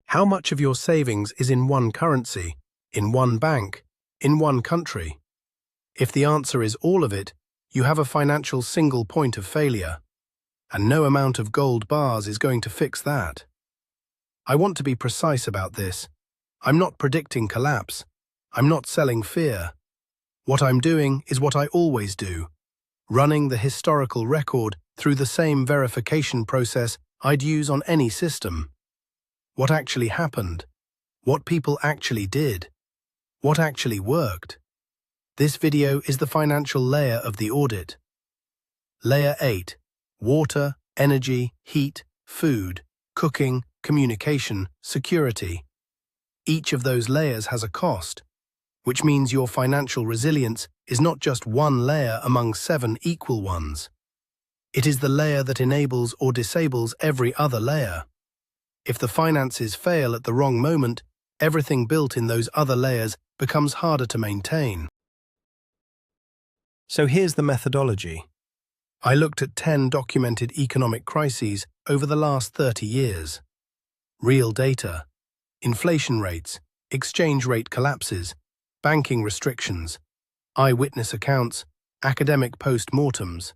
How much of your savings is in one currency, in one bank, in one country? If the answer is all of it, you have a financial single point of failure, and no amount of gold bars is going to fix that. I want to be precise about this. I'm not predicting collapse. I'm not selling fear. What I'm doing is what I always do, running the historical record through the same verification process I'd use on any system. What actually happened? What people actually did? What actually worked? This video is the financial layer of the audit. Layer 8. Water, energy, heat, food, cooking, communication, security. Each of those layers has a cost, which means your financial resilience is not just one layer among 7 equal ones. It is the layer that enables or disables every other layer. If the finances fail at the wrong moment, everything built in those other layers becomes harder to maintain. So here's the methodology. I looked at 10 documented economic crises over the last 30 years. Real data, inflation rates, exchange rate collapses, banking restrictions, eyewitness accounts, academic post-mortems.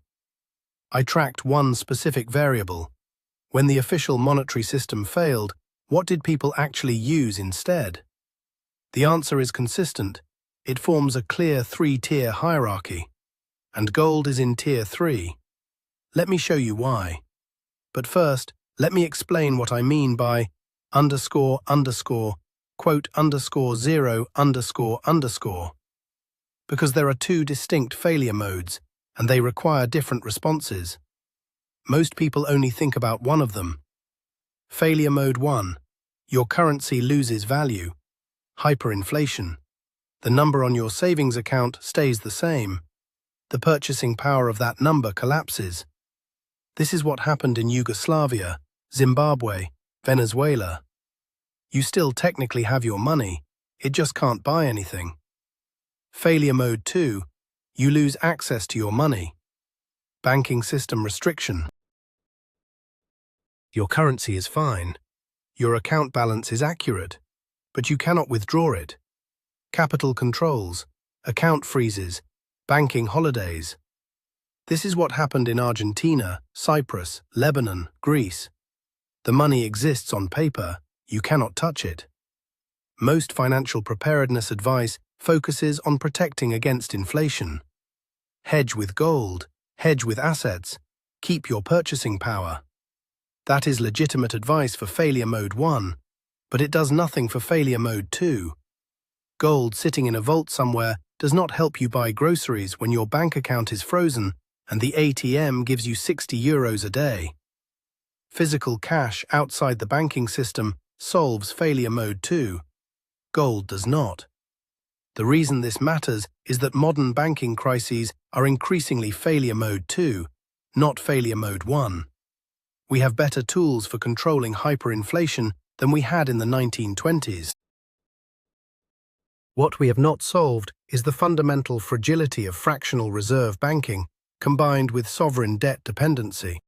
I tracked one specific variable. When the official monetary system failed, what did people actually use instead? The answer is consistent. It forms a clear 3-tier hierarchy, and gold is in tier 3. Let me show you why. But first, let me explain what I mean by underscore, quote, underscore 0, underscore. Because there are 2 distinct failure modes, and they require different responses. Most people only think about one of them. Failure mode 1. Your currency loses value. Hyperinflation. The number on your savings account stays the same. The purchasing power of that number collapses. This is what happened in Yugoslavia, Zimbabwe, Venezuela. You still technically have your money, it just can't buy anything. Failure mode 2. You lose access to your money. Banking system restriction. Your currency is fine. Your account balance is accurate, but you cannot withdraw it. Capital controls, account freezes, banking holidays. This is what happened in Argentina, Cyprus, Lebanon, Greece. The money exists on paper, you cannot touch it. Most financial preparedness advice focuses on protecting against inflation. Hedge with gold, hedge with assets, keep your purchasing power. That is legitimate advice for failure mode 1, but it does nothing for failure mode 2. Gold sitting in a vault somewhere does not help you buy groceries when your bank account is frozen and the ATM gives you €60 a day. Physical cash outside the banking system solves failure mode 2. Gold does not. The reason this matters is that modern banking crises are increasingly failure mode 2, not failure mode 1. We have better tools for controlling hyperinflation than we had in the 1920s. What we have not solved is the fundamental fragility of fractional reserve banking combined with sovereign debt dependency.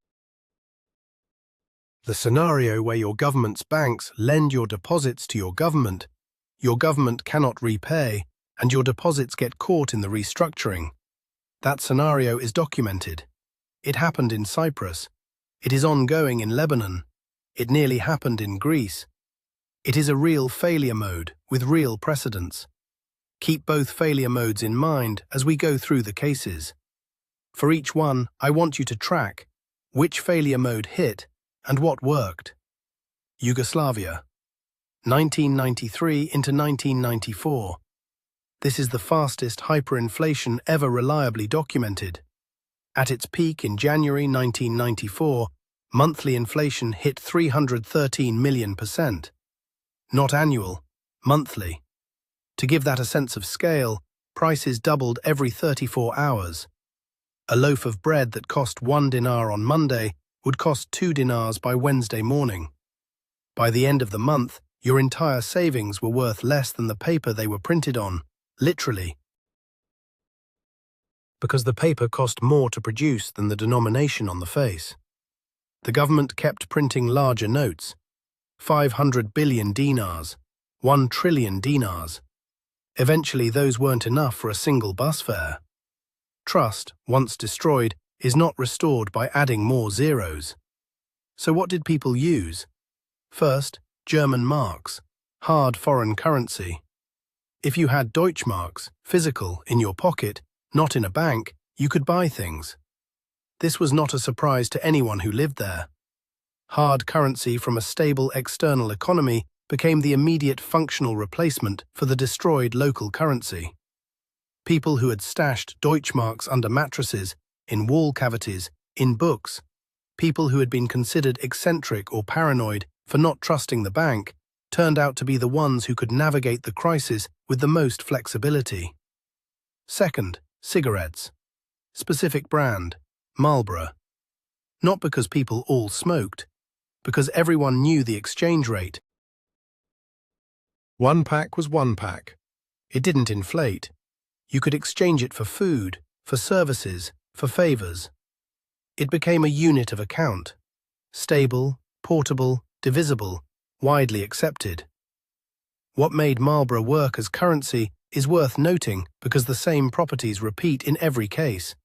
The scenario where your government's banks lend your deposits to your government cannot repay, and your deposits get caught in the restructuring. That scenario is documented. It happened in Cyprus. It is ongoing in Lebanon. It nearly happened in Greece. It is a real failure mode with real precedents. Keep both failure modes in mind as we go through the cases. For each one, I want you to track which failure mode hit and what worked. Yugoslavia, 1993 into 1994. This is the fastest hyperinflation ever reliably documented. At its peak in January 1994, monthly inflation hit 313 million%. Not annual, monthly. To give that a sense of scale, prices doubled every 34 hours. A loaf of bread that cost 1 dinar on Monday would cost 2 dinars by Wednesday morning. By the end of the month, your entire savings were worth less than the paper they were printed on, literally. Because the paper cost more to produce than the denomination on the face. The government kept printing larger notes. 500 billion dinars, 1 trillion dinars. Eventually, those weren't enough for a single bus fare. Trust, once destroyed, is not restored by adding more zeros. So what did people use? First, German marks, hard foreign currency. If you had Deutschmarks, physical, in your pocket, not in a bank, you could buy things. This was not a surprise to anyone who lived there. Hard currency from a stable external economy became the immediate functional replacement for the destroyed local currency. People who had stashed Deutschmarks under mattresses, in wall cavities, in books, people who had been considered eccentric or paranoid for not trusting the bank, turned out to be the ones who could navigate the crisis with the most flexibility. Second, cigarettes. Specific brand, Marlboro. Not because people all smoked, because everyone knew the exchange rate. 1 pack was 1 pack. It didn't inflate. You could exchange it for food, for services, for favors. It became a unit of account. Stable, portable, divisible, widely accepted. What made Marlboro work as currency is worth noting because the same properties repeat in every case.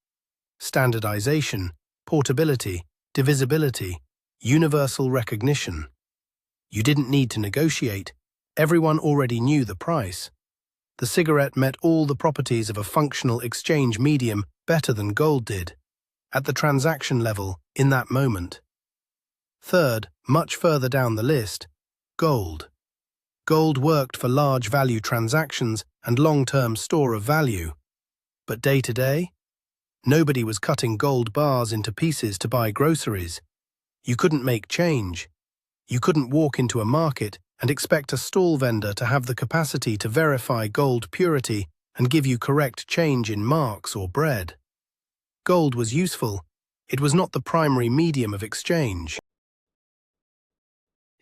Standardization, portability, divisibility, universal recognition. You didn't need to negotiate. Everyone already knew the price. The cigarette met all the properties of a functional exchange medium better than gold did, at the transaction level, in that moment. Third, much further down the list, gold. Gold worked for large value transactions and long-term store of value. But day to day, nobody was cutting gold bars into pieces to buy groceries. You couldn't make change. You couldn't walk into a market and expect a stall vendor to have the capacity to verify gold purity and give you correct change in marks or bread. Gold was useful. It was not the primary medium of exchange.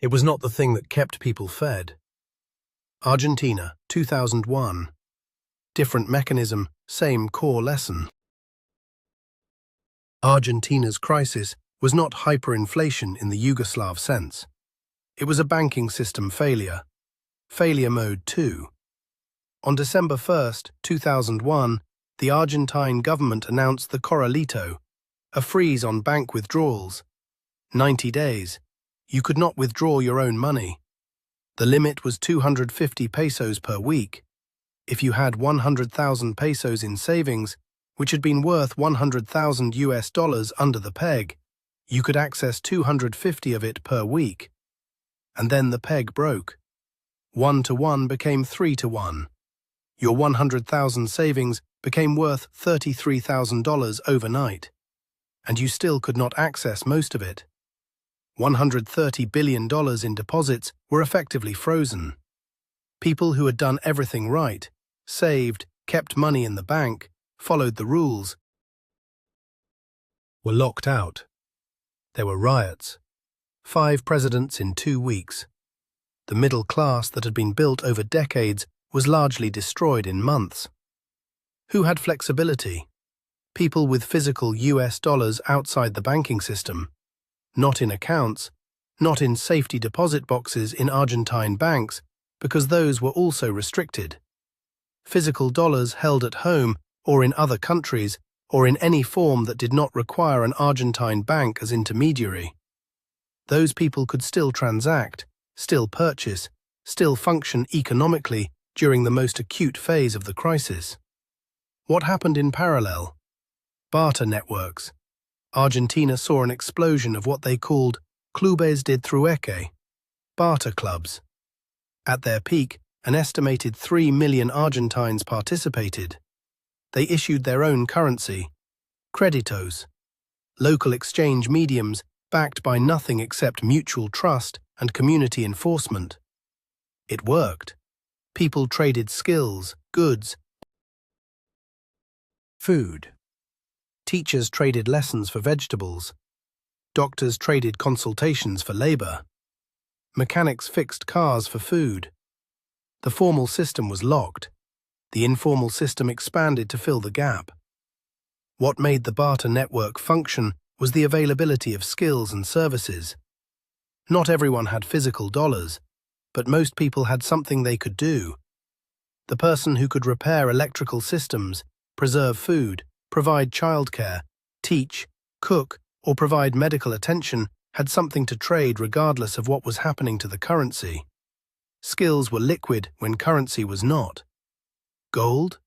It was not the thing that kept people fed. Argentina, 2001. Different mechanism, same core lesson. Argentina's crisis was not hyperinflation in the Yugoslav sense. It was a banking system failure. Failure mode 2. On December 1, 2001, the Argentine government announced the corralito, a freeze on bank withdrawals. 90 days. You could not withdraw your own money. The limit was 250 pesos per week. If you had 100,000 pesos in savings, which had been worth 100,000 US dollars under the peg, you could access 250 of it per week. And then the peg broke. 1 to 1 became 3 to 1. Your 100,000 savings became worth $33,000 overnight, and you still could not access most of it. $130 billion in deposits were effectively frozen. People who had done everything right, saved, kept money in the bank, followed the rules, were locked out. There were riots. 5 presidents in 2 weeks. The middle class that had been built over decades was largely destroyed in months. Who had flexibility? People with physical US dollars outside the banking system. Not in accounts, not in safety deposit boxes in Argentine banks, because those were also restricted. Physical dollars held at home or in other countries, or in any form that did not require an Argentine bank as intermediary. Those people could still transact, still purchase, still function economically during the most acute phase of the crisis. What happened in parallel? Barter networks. Argentina saw an explosion of what they called clubes de trueque, barter clubs. At their peak, an estimated 3 million Argentines participated. They issued their own currency, creditos, local exchange mediums backed by nothing except mutual trust and community enforcement. It worked. People traded skills, goods, food. Teachers traded lessons for vegetables. Doctors traded consultations for labor. Mechanics fixed cars for food. The formal system was locked. The informal system expanded to fill the gap. What made the barter network function was the availability of skills and services. Not everyone had physical dollars, but most people had something they could do. The person who could repair electrical systems, preserve food, provide childcare, teach, cook, or provide medical attention had something to trade regardless of what was happening to the currency. Skills were liquid when currency was not. Gold?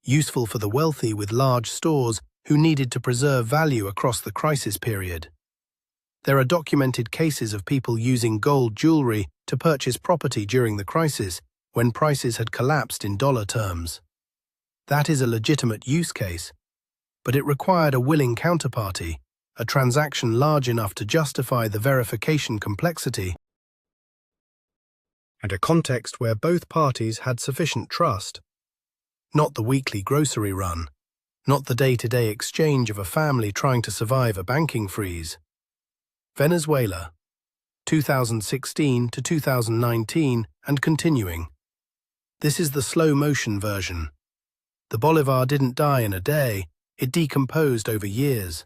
Useful for the wealthy with large stores who needed to preserve value across the crisis period. There are documented cases of people using gold jewelry to purchase property during the crisis when prices had collapsed in dollar terms. That is a legitimate use case, but it required a willing counterparty, a transaction large enough to justify the verification complexity, and a context where both parties had sufficient trust. Not the weekly grocery run, not the day-to-day exchange of a family trying to survive a banking freeze. Venezuela, 2016 to 2019 and continuing. This is the slow-motion version. The bolivar didn't die in a day, it decomposed over years.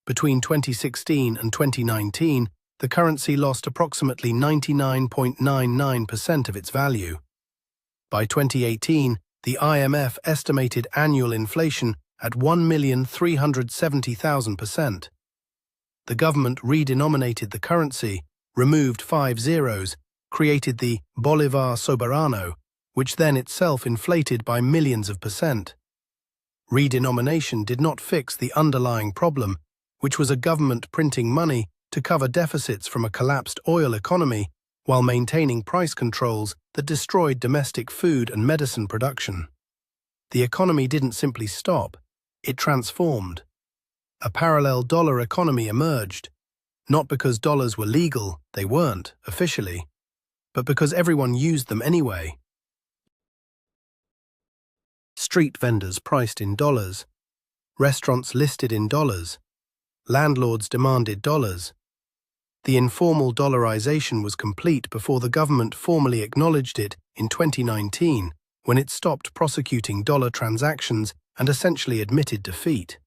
Between 2016 and 2019, the currency lost approximately 99.99% of its value. By 2018, the IMF estimated annual inflation at 1,370,000%. The government redenominated the currency, removed 5 zeros, created the bolivar soberano, which then itself inflated by millions of percent. Redenomination did not fix the underlying problem, which was a government printing money to cover deficits from a collapsed oil economy while maintaining price controls that destroyed domestic food and medicine production. The economy didn't simply stop, it transformed. A parallel dollar economy emerged, not because dollars were legal, they weren't, officially, but because everyone used them anyway. Street vendors priced in dollars, restaurants listed in dollars, landlords demanded dollars. The informal dollarization was complete before the government formally acknowledged it in 2019, when it stopped prosecuting dollar transactions and essentially admitted defeat.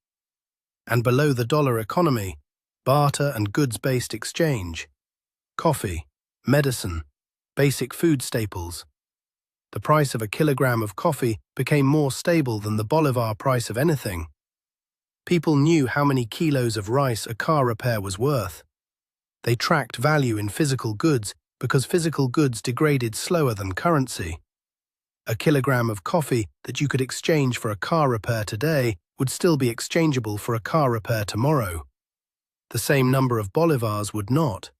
And below the dollar economy, barter and goods-based exchange, coffee, medicine, basic food staples. The price of a kilogram of coffee became more stable than the bolivar price of anything. People knew how many kilos of rice a car repair was worth. They tracked value in physical goods because physical goods degraded slower than currency. A kilogram of coffee that you could exchange for a car repair today would still be exchangeable for a car repair tomorrow. The same number of bolivars would not.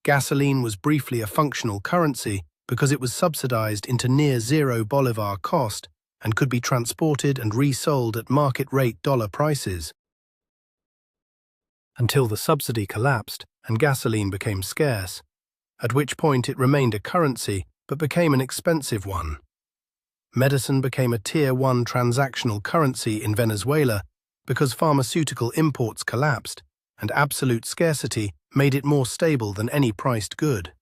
Gasoline was briefly a functional currency because it was subsidized into near-zero bolivar cost and could be transported and resold at market-rate dollar prices. Until the subsidy collapsed and gasoline became scarce, at which point it remained a currency but became an expensive one. Medicine became a Tier 1 transactional currency in Venezuela because pharmaceutical imports collapsed and absolute scarcity made it more stable than any priced good.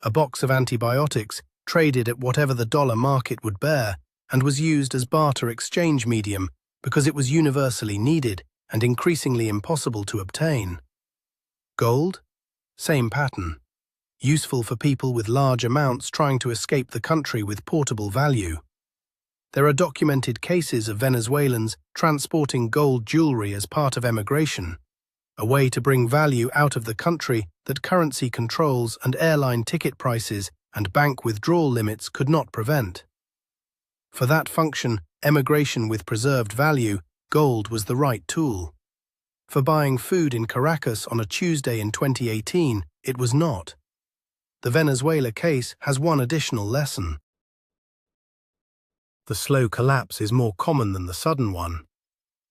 A box of antibiotics traded at whatever the dollar market would bear and was used as barter exchange medium because it was universally needed and increasingly impossible to obtain. Gold? Same pattern. Useful for people with large amounts trying to escape the country with portable value. There are documented cases of Venezuelans transporting gold jewelry as part of emigration, a way to bring value out of the country that currency controls and airline ticket prices and bank withdrawal limits could not prevent. For that function, emigration with preserved value, gold was the right tool. For buying food in Caracas on a Tuesday in 2018, it was not. The Venezuela case has one additional lesson. The slow collapse is more common than the sudden one.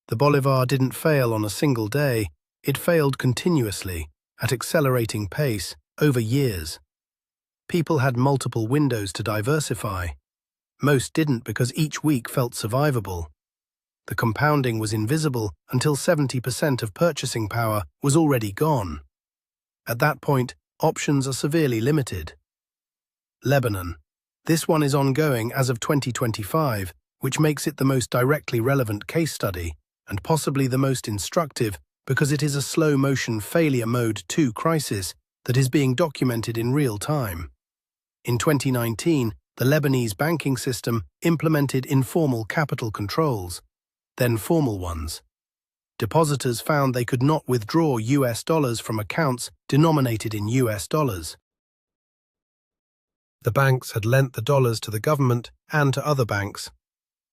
The bolivar didn't fail on a single day, it failed continuously, at accelerating pace, over years. People had multiple windows to diversify. Most didn't because each week felt survivable. The compounding was invisible until 70% of purchasing power was already gone. At that point, options are severely limited. Lebanon. This one is ongoing as of 2025, which makes it the most directly relevant case study, and possibly the most instructive because it is a slow-motion failure mode 2 crisis that is being documented in real time. In 2019, the Lebanese banking system implemented informal capital controls, then formal ones. Depositors found they could not withdraw US dollars from accounts denominated in US dollars. The banks had lent the dollars to the government and to other banks.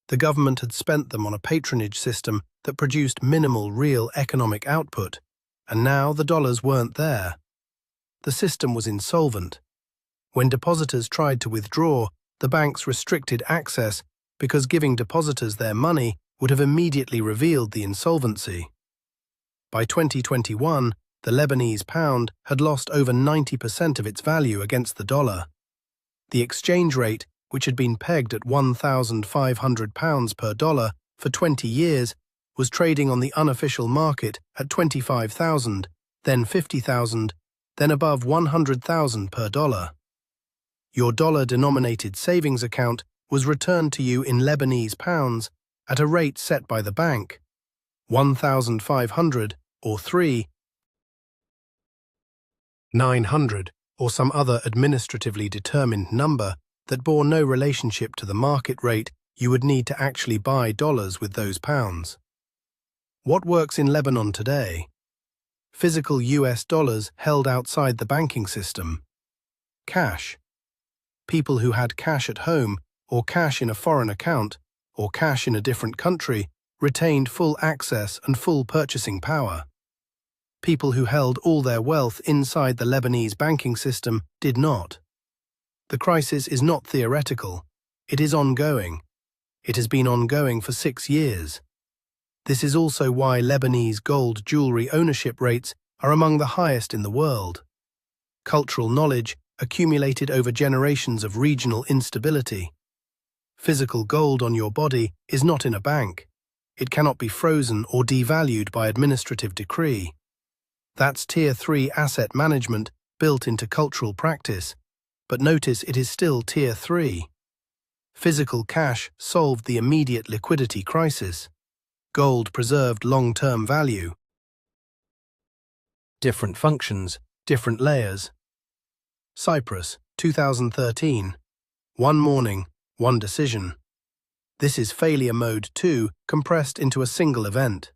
The government had spent them on a patronage system that produced minimal real economic output, and now the dollars weren't there. The system was insolvent. When depositors tried to withdraw, the banks restricted access because giving depositors their money would have immediately revealed the insolvency. By 2021, the Lebanese pound had lost over 90% of its value against the dollar. The exchange rate, which had been pegged at £1,500 per dollar for 20 years, was trading on the unofficial market at 25,000, then 50,000, then above 100,000 per dollar. Your dollar-denominated savings account was returned to you in Lebanese pounds at a rate set by the bank, 1,500 or 3,900 or some other administratively determined number that bore no relationship to the market rate you would need to actually buy dollars with those pounds. What works in Lebanon today? Physical US dollars held outside the banking system. Cash. People who had cash at home, or cash in a foreign account, or cash in a different country, retained full access and full purchasing power. People who held all their wealth inside the Lebanese banking system did not. The crisis is not theoretical. It is ongoing. It has been ongoing for 6 years. This is also why Lebanese gold jewelry ownership rates are among the highest in the world. Cultural knowledge accumulated over generations of regional instability. Physical gold on your body is not in a bank. It cannot be frozen or devalued by administrative decree. That's Tier 3 asset management built into cultural practice, but notice it is still Tier 3. Physical cash solved the immediate liquidity crisis. Gold preserved long-term value. Different functions, different layers. Cyprus, 2013. One morning, one decision. This is failure mode 2 compressed into a single event.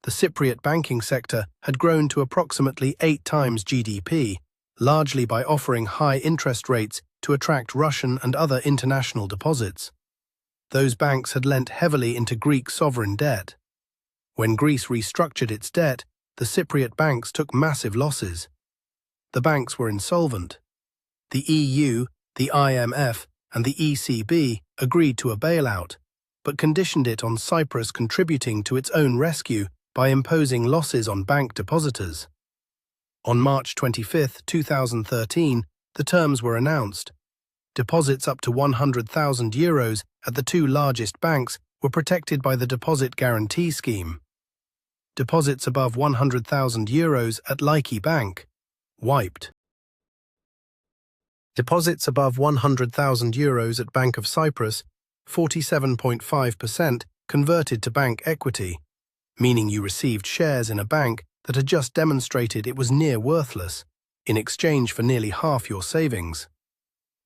The Cypriot banking sector had grown to approximately 8 times GDP, largely by offering high interest rates to attract Russian and other international deposits. Those banks had lent heavily into Greek sovereign debt. When Greece restructured its debt, the Cypriot banks took massive losses. The banks were insolvent. The EU, the IMF, and the ECB agreed to a bailout, but conditioned it on Cyprus contributing to its own rescue by imposing losses on bank depositors. On March 25, 2013, the terms were announced. Deposits up to €100,000 at the 2 largest banks were protected by the Deposit Guarantee Scheme. Deposits above €100,000 at Laiki Bank, wiped. Deposits above €100,000 at Bank of Cyprus, 47.5% converted to bank equity, meaning you received shares in a bank that had just demonstrated it was near worthless, in exchange for nearly half your savings.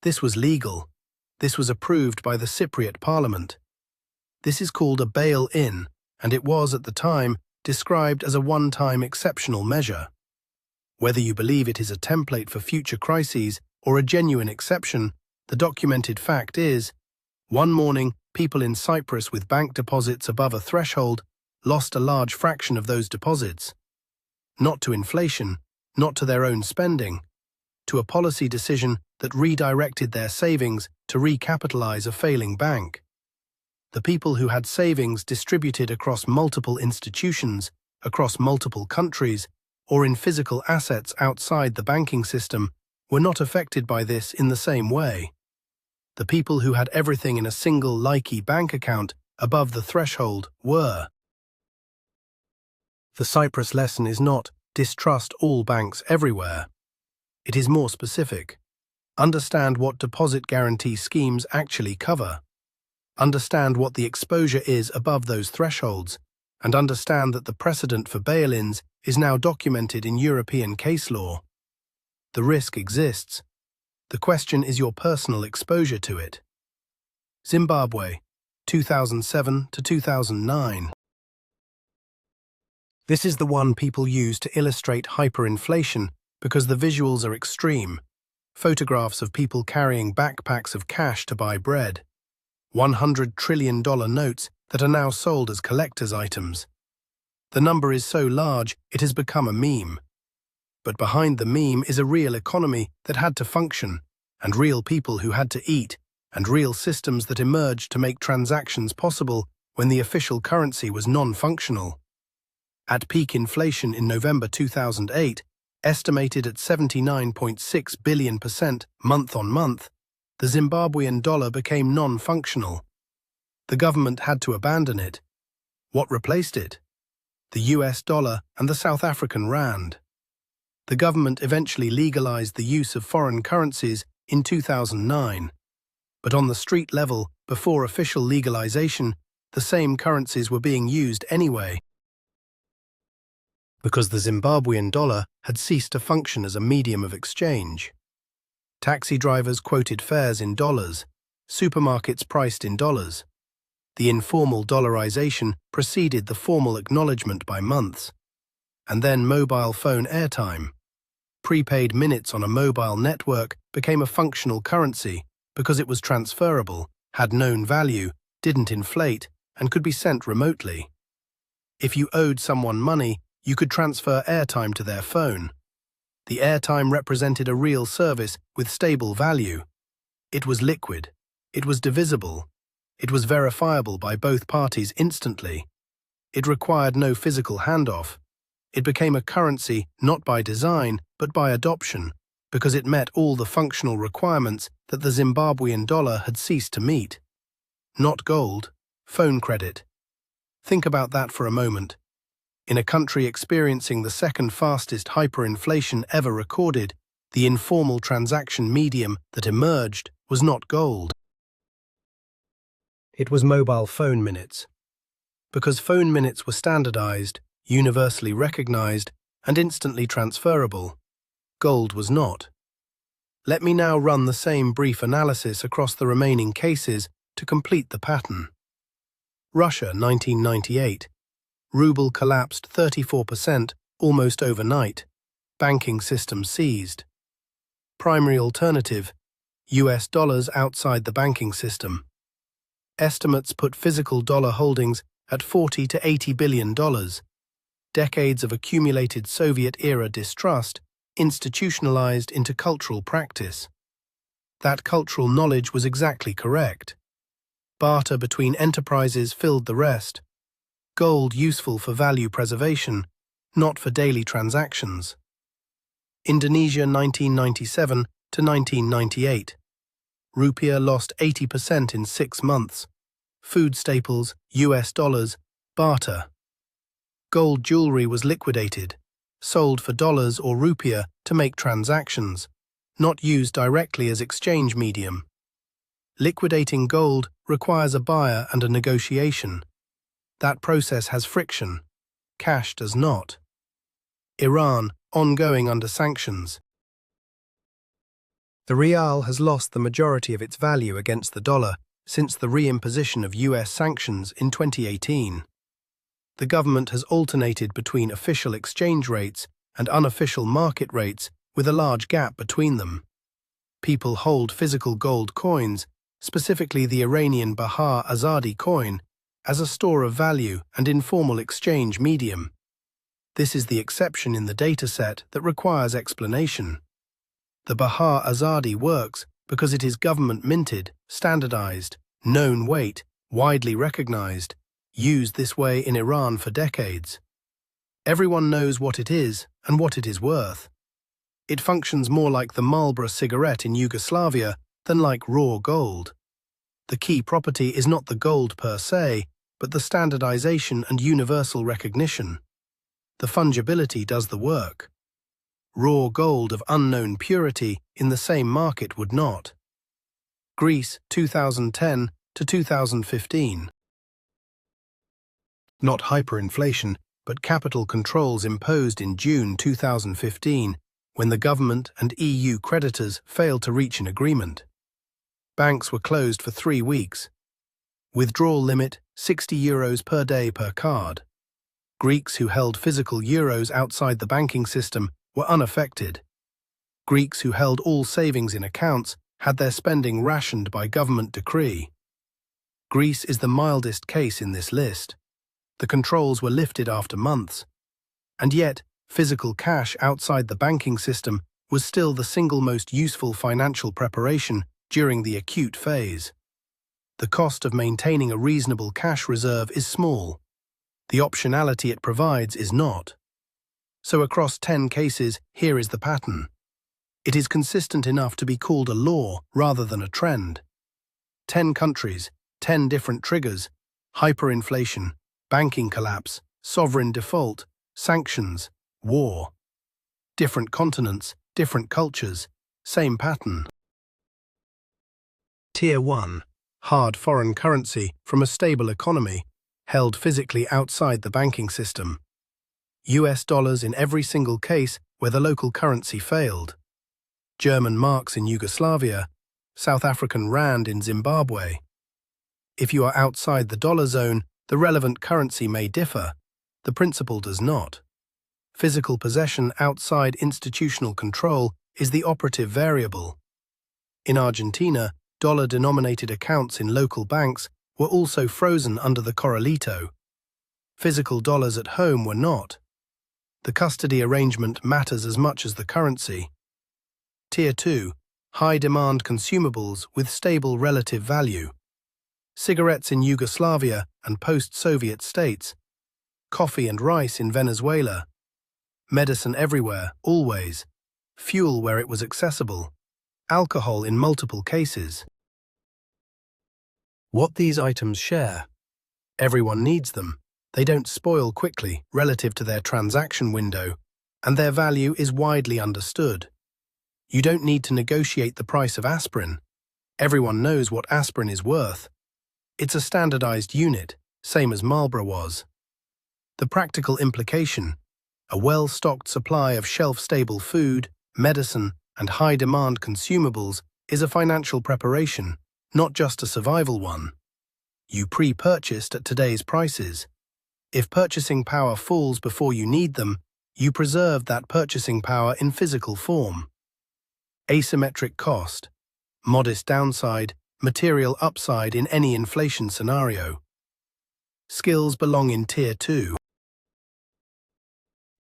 This was legal. This was approved by the Cypriot Parliament. This is called a bail-in, and it was, at the time, described as a one-time exceptional measure. Whether you believe it is a template for future crises or a genuine exception, the documented fact is, one morning, people in Cyprus with bank deposits above a threshold lost a large fraction of those deposits. Not to inflation, not to their own spending, to a policy decision that redirected their savings to recapitalize a failing bank. The people who had savings distributed across multiple institutions, across multiple countries, or in physical assets outside the banking system were not affected by this in the same way. The people who had everything in a single Laiki bank account above the threshold were. The Cyprus lesson is not distrust all banks everywhere. It is more specific. Understand what deposit guarantee schemes actually cover. Understand what the exposure is above those thresholds, and understand that the precedent for bail-ins is now documented in European case law. The risk exists. The question is your personal exposure to it. Zimbabwe, 2007 to 2009. This is the one people use to illustrate hyperinflation because the visuals are extreme. Photographs of people carrying backpacks of cash to buy bread. $100 trillion notes that are now sold as collector's items. The number is so large it has become a meme. But behind the meme is a real economy that had to function, and real people who had to eat, and real systems that emerged to make transactions possible when the official currency was non-functional. At peak inflation in November 2008, estimated at 79.6 billion% month-on-month, the Zimbabwean dollar became non-functional. The government had to abandon it. What replaced it? The US dollar and the South African rand. The government eventually legalized the use of foreign currencies in 2009. But on the street level, before official legalization, the same currencies were being used anyway. Because the Zimbabwean dollar had ceased to function as a medium of exchange. Taxi drivers quoted fares in dollars, supermarkets priced in dollars. The informal dollarization preceded the formal acknowledgement by months. And then mobile phone airtime. Prepaid minutes on a mobile network became a functional currency because it was transferable, had known value, didn't inflate, and could be sent remotely. If you owed someone money, you could transfer airtime to their phone. The airtime represented a real service with stable value. It was liquid. It was divisible. It was verifiable by both parties instantly. It required no physical handoff. It became a currency not by design, but by adoption, because it met all the functional requirements that the Zimbabwean dollar had ceased to meet. Not gold, phone credit. Think about that for a moment. In a country experiencing the second fastest hyperinflation ever recorded, the informal transaction medium that emerged was not gold. It was mobile phone minutes. Because phone minutes were standardized, universally recognized, and instantly transferable, gold was not. Let me now run the same brief analysis across the remaining cases to complete the pattern. Russia, 1998. Ruble collapsed 34% almost overnight. Banking system seized. Primary alternative, US dollars outside the banking system. Estimates put physical dollar holdings at $40 to $80 billion. Decades of accumulated Soviet-era distrust institutionalized into cultural practice. That cultural knowledge was exactly correct. Barter between enterprises filled the rest. Gold useful for value preservation, not for daily transactions. Indonesia 1997 to 1998. Rupiah lost 80% in 6 months. Food staples, US dollars, barter. Gold jewelry was liquidated, sold for dollars or rupiah to make transactions, not used directly as exchange medium. Liquidating gold requires a buyer and a negotiation. That process has friction. Cash does not. Iran, ongoing under sanctions. The rial has lost the majority of its value against the dollar since the reimposition of US sanctions in 2018. The government has alternated between official exchange rates and unofficial market rates with a large gap between them. People hold physical gold coins, specifically the Iranian Bahar Azadi coin, as a store of value and informal exchange medium. This is the exception in the dataset that requires explanation. The Bahar Azadi works because it is government-minted, standardized, known weight, widely recognized, used this way in Iran for decades. Everyone knows what it is and what it is worth. It functions more like the Marlboro cigarette in Yugoslavia than like raw gold. The key property is not the gold per se, but the standardization and universal recognition. The fungibility does the work. Raw gold of unknown purity in the same market would not. Greece, 2010 to 2015. Not hyperinflation, but capital controls imposed in June 2015, when the government and EU creditors failed to reach an agreement. Banks were closed for 3 weeks. Withdrawal limit €60 per day per card. Greeks who held physical euros outside the banking system were unaffected. Greeks who held all savings in accounts had their spending rationed by government decree. Greece is the mildest case in this list. The controls were lifted after months. And yet, physical cash outside the banking system was still the single most useful financial preparation during the acute phase. The cost of maintaining a reasonable cash reserve is small. The optionality it provides is not. So across 10 cases, here is the pattern. It is consistent enough to be called a law rather than a trend. 10 countries, 10 different triggers: hyperinflation, banking collapse, sovereign default, sanctions, war. Different continents, different cultures, same pattern. Tier 1. Hard foreign currency from a stable economy, held physically outside the banking system. US dollars in every single case where the local currency failed. German marks in Yugoslavia, South African rand in Zimbabwe. If you are outside the dollar zone, the relevant currency may differ. The principle does not. Physical possession outside institutional control is the operative variable. In Argentina, dollar-denominated accounts in local banks were also frozen under the corralito. Physical dollars at home were not. The custody arrangement matters as much as the currency. Tier 2. High-demand consumables with stable relative value. Cigarettes in Yugoslavia and post-Soviet states. Coffee and rice in Venezuela. Medicine everywhere, always. Fuel where it was accessible. Alcohol in multiple cases. What these items share. Everyone needs them. They don't spoil quickly relative to their transaction window, and their value is widely understood. You don't need to negotiate the price of aspirin. Everyone knows what aspirin is worth. It's a standardized unit, same as Marlboro was. The practical implication: a well-stocked supply of shelf-stable food, medicine, and high-demand consumables is a financial preparation, not just a survival one. You pre-purchased at today's prices. If purchasing power falls before you need them, you preserve that purchasing power in physical form. Asymmetric cost, modest downside, material upside in any inflation scenario. Skills belong in Tier 2.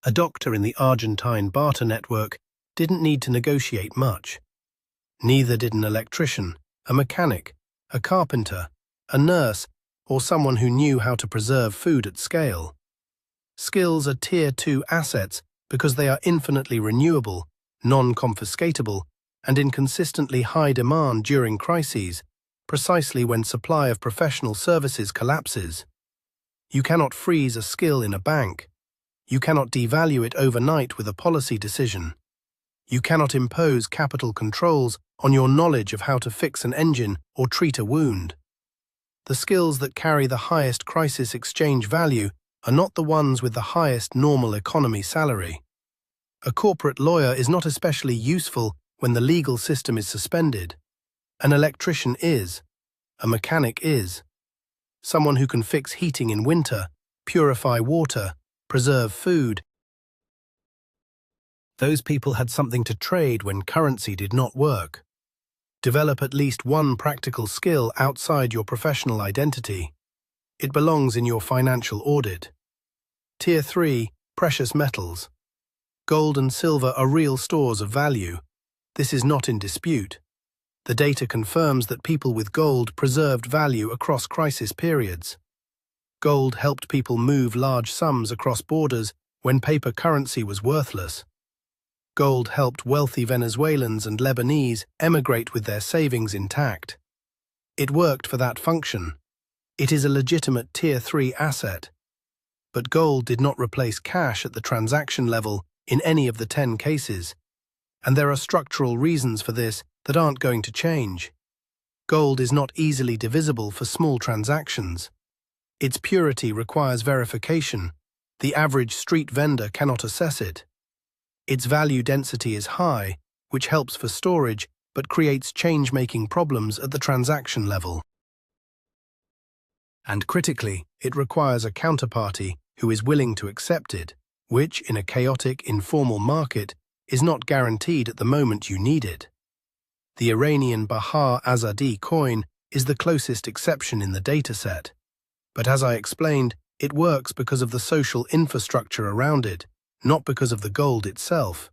A doctor in the Argentine barter network didn't need to negotiate much. Neither did an electrician, a mechanic, a carpenter, a nurse, or someone who knew how to preserve food at scale. Skills are Tier 2 assets because they are infinitely renewable, non-confiscatable, and in consistently high demand during crises, precisely when supply of professional services collapses. You cannot freeze a skill in a bank. You cannot devalue it overnight with a policy decision. You cannot impose capital controls on your knowledge of how to fix an engine or treat a wound. The skills that carry the highest crisis exchange value are not the ones with the highest normal economy salary. A corporate lawyer is not especially useful when the legal system is suspended. An electrician is. A mechanic is. Someone who can fix heating in winter, purify water, preserve food. Those people had something to trade when currency did not work. Develop at least one practical skill outside your professional identity. It belongs in your financial audit. Tier 3. Precious metals. Gold and silver are real stores of value. This is not in dispute. The data confirms that people with gold preserved value across crisis periods. Gold helped people move large sums across borders when paper currency was worthless. Gold helped wealthy Venezuelans and Lebanese emigrate with their savings intact. It worked for that function. It is a legitimate Tier 3 asset. But gold did not replace cash at the transaction level in any of the 10 cases. And there are structural reasons for this that aren't going to change. Gold is not easily divisible for small transactions. Its purity requires verification. The average street vendor cannot assess it. Its value density is high, which helps for storage but creates change-making problems at the transaction level. And critically, it requires a counterparty who is willing to accept it, which, in a chaotic, informal market, is not guaranteed at the moment you need it. The Iranian Bahar Azadi coin is the closest exception in the dataset, but as I explained, it works because of the social infrastructure around it, not because of the gold itself.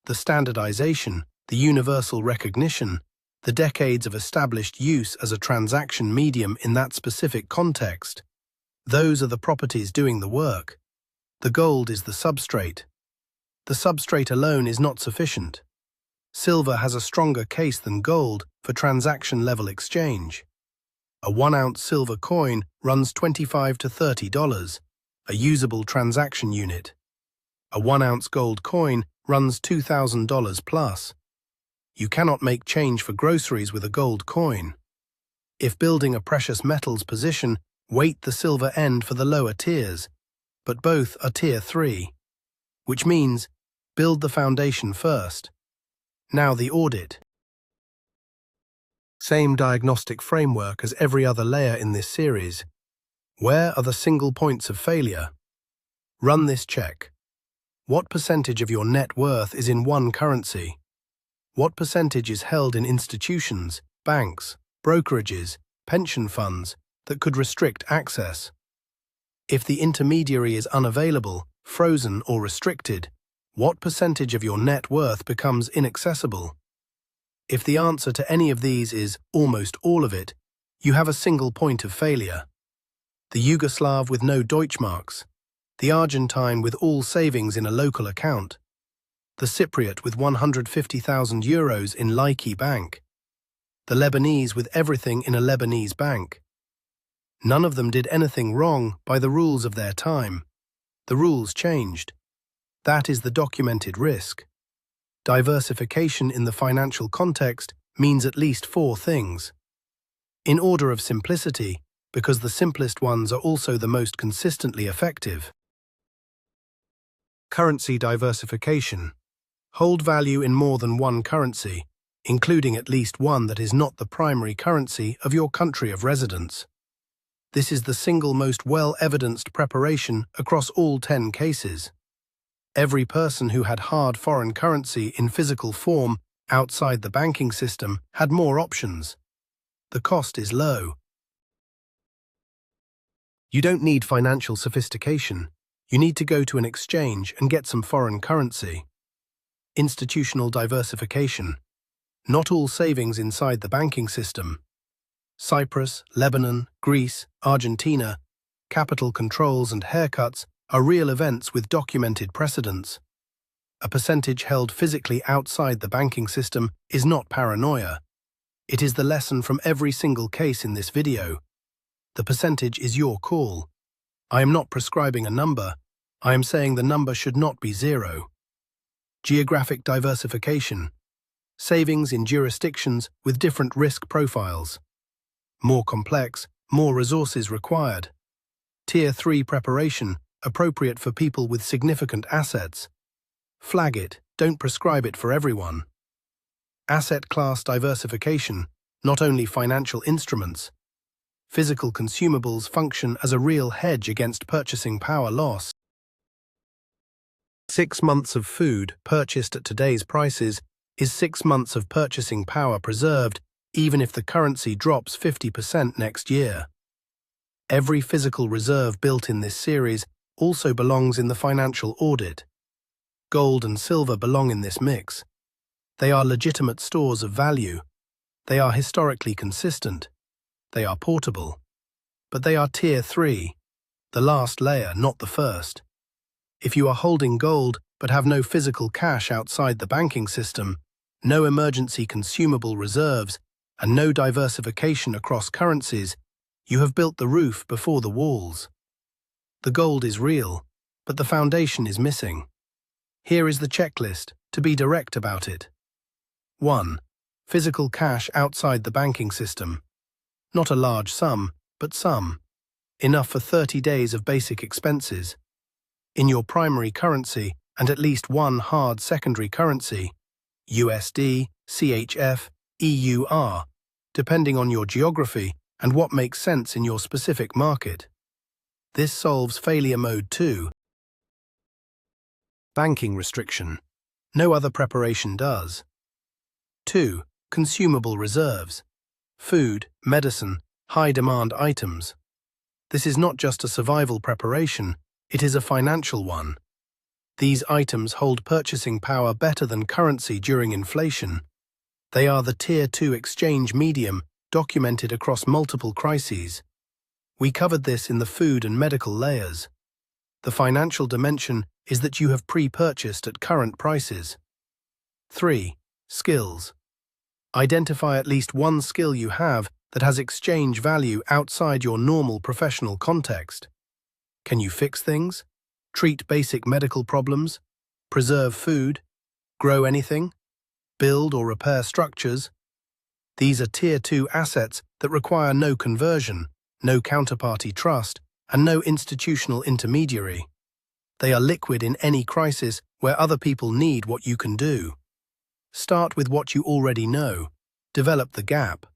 The standardization, the universal recognition, the decades of established use as a transaction medium in that specific context, those are the properties doing the work. The gold is the substrate. The substrate alone is not sufficient. Silver has a stronger case than gold for transaction-level exchange. A 1-ounce silver coin runs $25 to $30, a usable transaction unit. A 1-ounce gold coin runs $2,000 plus. You cannot make change for groceries with a gold coin. If building a precious metals position, weight the silver end for the lower tiers, but both are tier 3, which means build the foundation first. Now the audit. Same diagnostic framework as every other layer in this series. Where are the single points of failure? Run this check. What percentage of your net worth is in one currency? What percentage is held in institutions, banks, brokerages, pension funds that could restrict access? If the intermediary is unavailable, frozen or restricted, what percentage of your net worth becomes inaccessible? If the answer to any of these is almost all of it, you have a single point of failure. The Yugoslav with no Deutschmarks, the Argentine with all savings in a local account, the Cypriot with 150,000 euros in Laiki Bank, the Lebanese with everything in a Lebanese bank. None of them did anything wrong by the rules of their time. The rules changed. That is the documented risk. Diversification in the financial context means at least 4 things. In order of simplicity, because the simplest ones are also the most consistently effective. Currency diversification. Hold value in more than one currency, including at least one that is not the primary currency of your country of residence. This is the single most well-evidenced preparation across all 10 cases. Every person who had hard foreign currency in physical form outside the banking system had more options. The cost is low. You don't need financial sophistication. You need to go to an exchange and get some foreign currency. Institutional diversification. Not all savings inside the banking system. Cyprus, Lebanon, Greece, Argentina, capital controls and haircuts are real events with documented precedents. A percentage held physically outside the banking system is not paranoia. It is the lesson from every single case in this video. The percentage is your call. I am not prescribing a number. I am saying the number should not be 0. Geographic diversification. Savings in jurisdictions with different risk profiles. More complex, more resources required. Tier 3 preparation, appropriate for people with significant assets. Flag it, don't prescribe it for everyone. Asset class diversification, not only financial instruments. Physical consumables function as a real hedge against purchasing power loss. 6 months of food purchased at today's prices is 6 months of purchasing power preserved, even if the currency drops 50% next year. Every physical reserve built in this series also belongs in the financial audit. Gold and silver belong in this mix. They are legitimate stores of value. They are historically consistent. They are portable. But they are tier 3, the last layer, not the first. If you are holding gold but have no physical cash outside the banking system, no emergency consumable reserves, and no diversification across currencies, you have built the roof before the walls. The gold is real, but the foundation is missing. Here is the checklist, to be direct about it. 1. Physical cash outside the banking system. Not a large sum, but some. Enough for 30 days of basic expenses. In your primary currency, and at least one hard secondary currency, USD, CHF, EUR, depending on your geography and what makes sense in your specific market. This solves failure mode 2. Banking restriction. No other preparation does. 2. Consumable reserves. Food, medicine, high-demand items. This is not just a survival preparation, it is a financial one. These items hold purchasing power better than currency during inflation. They are the Tier 2 exchange medium documented across multiple crises. We covered this in the food and medical layers. The financial dimension is that you have pre-purchased at current prices. 3. Skills. Identify at least one skill you have that has exchange value outside your normal professional context. Can you fix things? Treat basic medical problems? Preserve food? Grow anything? Build or repair structures? These are Tier 2 assets that require no conversion, no counterparty trust, and no institutional intermediary. They are liquid in any crisis where other people need what you can do. Start with what you already know. Develop the gap.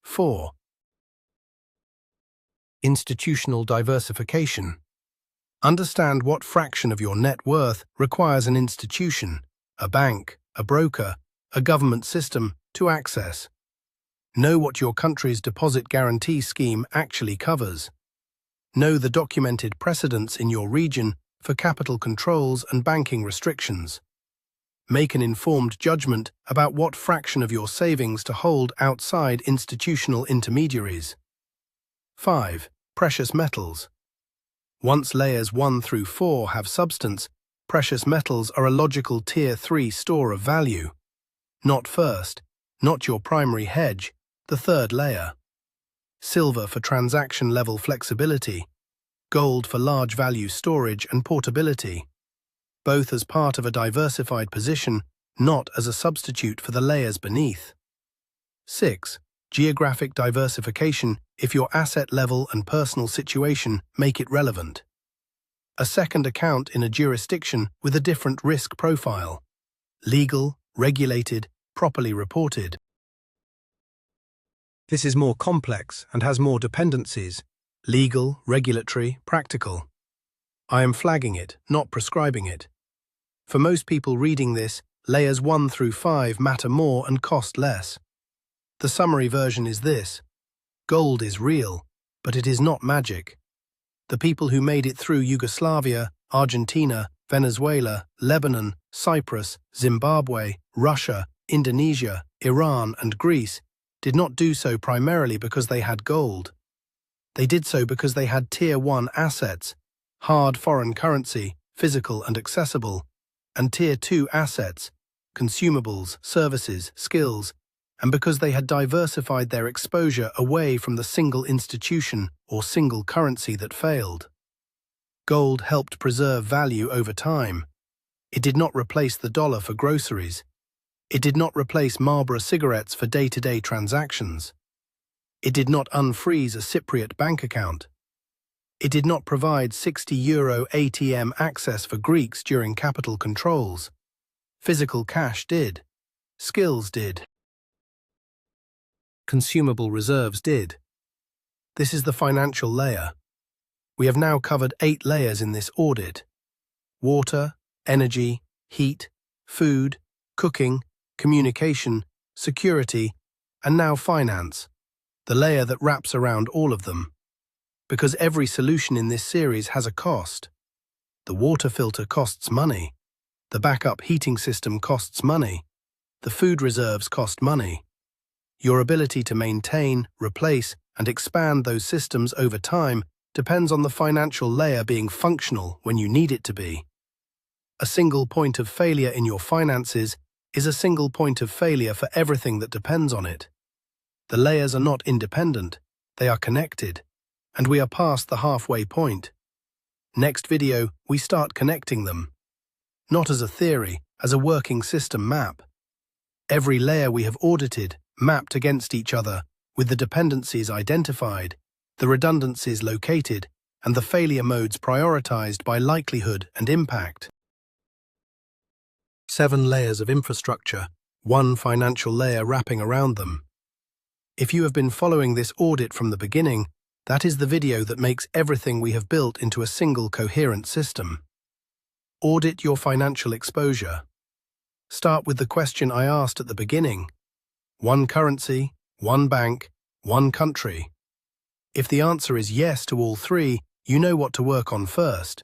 4. Institutional diversification. Understand what fraction of your net worth requires an institution, a bank, a broker, a government system to access. Know what your country's deposit guarantee scheme actually covers. Know the documented precedents in your region for capital controls and banking restrictions. Make an informed judgment about what fraction of your savings to hold outside institutional intermediaries. 5. Precious metals. Once layers 1 through 4 have substance, precious metals are a logical Tier 3 store of value. Not first, not your primary hedge, the third layer. Silver for transaction-level flexibility, gold for large value storage and portability, both as part of a diversified position, not as a substitute for the layers beneath. 6. Geographic diversification if your asset level and personal situation make it relevant. A second account in a jurisdiction with a different risk profile. Legal, regulated, properly reported. This is more complex and has more dependencies. Legal, regulatory, practical. I am flagging it, not prescribing it. For most people reading this, layers 1 through 5 matter more and cost less. The summary version is this. Gold is real, but it is not magic. The people who made it through Yugoslavia, Argentina, Venezuela, Lebanon, Cyprus, Zimbabwe, Russia, Indonesia, Iran, and Greece did not do so primarily because they had gold. They did so because they had Tier 1 assets, hard foreign currency, physical and accessible, and Tier 2 assets, consumables, services, skills, and because they had diversified their exposure away from the single institution or single currency that failed. Gold helped preserve value over time. It did not replace the dollar for groceries. It did not replace Marlboro cigarettes for day-to-day transactions. It did not unfreeze a Cypriot bank account. It did not provide €60 ATM access for Greeks during capital controls. Physical cash did. Skills did. Consumable reserves did. This is the financial layer. We have now covered 8 layers in this audit. Water, energy, heat, food, cooking, communication, security, and now finance, the layer that wraps around all of them. Because every solution in this series has a cost. The water filter costs money. The backup heating system costs money. The food reserves cost money. Your ability to maintain, replace, and expand those systems over time depends on the financial layer being functional when you need it to be. A single point of failure in your finances is a single point of failure for everything that depends on it. The layers are not independent, they are connected, and we are past the halfway point. Next video, we start connecting them. Not as a theory, as a working system map. Every layer we have audited, mapped against each other, with the dependencies identified, the redundancies located, and the failure modes prioritized by likelihood and impact. 7 layers of infrastructure, one financial layer wrapping around them. If you have been following this audit from the beginning, that is the video that makes everything we have built into a single coherent system. Audit your financial exposure. Start with the question I asked at the beginning. One currency, one bank, one country. If the answer is yes to all three, you know what to work on first.